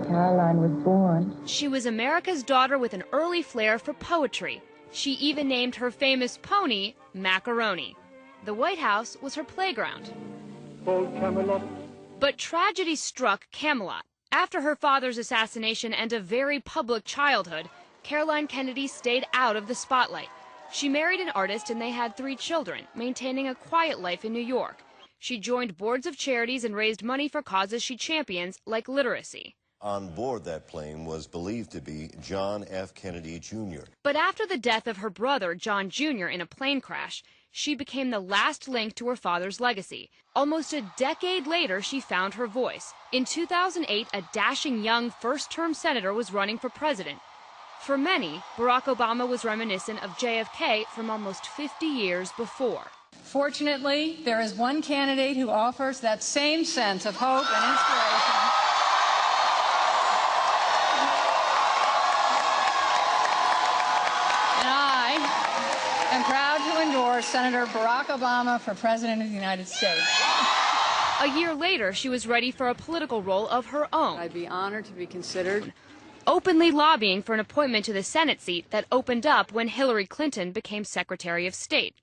Caroline was born. She was America's daughter with an early flair for poetry. She even named her famous pony Macaroni. The White House was her playground. But tragedy struck Camelot. After her father's assassination and a very public childhood, Caroline Kennedy stayed out of the spotlight. She married an artist and they had 3 children, maintaining a quiet life in New York. She joined boards of charities and raised money for causes she champions, like literacy. On board that plane was believed to be John F. Kennedy, Jr. But after the death of her brother, John Jr., in a plane crash, she became the last link to her father's legacy. Almost a decade later, she found her voice. In 2008, a dashing young first-term senator was running for president. For many, Barack Obama was reminiscent of JFK from almost 50 years before. Fortunately, there is one candidate who offers that same sense of hope and inspiration. And I am proud to endorse Senator Barack Obama for President of the United States. A year later, she was ready for a political role of her own. I'd be honored to be considered. Openly lobbying for an appointment to the Senate seat that opened up when Hillary Clinton became Secretary of State.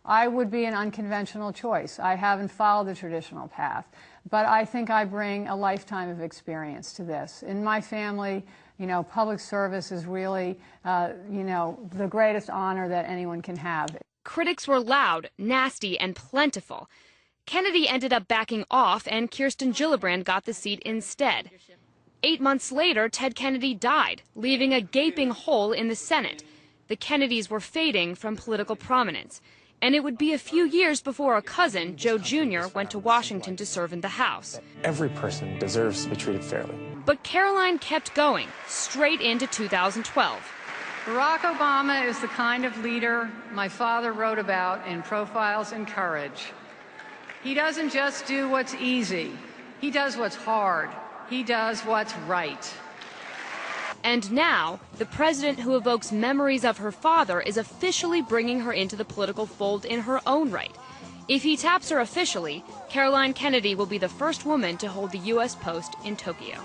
I would be an unconventional choice. I haven't followed the traditional path, but I think I bring a lifetime of experience to this. In my family, public service is really, the greatest honor that anyone can have. Critics were loud, nasty, and plentiful. Kennedy ended up backing off, and Kirsten Gillibrand got the seat instead. 8 months later, Ted Kennedy died, leaving a gaping hole in the Senate. The Kennedys were fading from political prominence. And it would be a few years before a cousin, Joe Jr., went to Washington to serve in the House. Every person deserves to be treated fairly. But Caroline kept going, straight into 2012. Barack Obama is the kind of leader my father wrote about in Profiles in Courage. He doesn't just do what's easy. He does what's hard. He does what's right. And now, the president who evokes memories of her father is officially bringing her into the political fold in her own right. If he taps her officially, Caroline Kennedy will be the first woman to hold the U.S. post in Tokyo.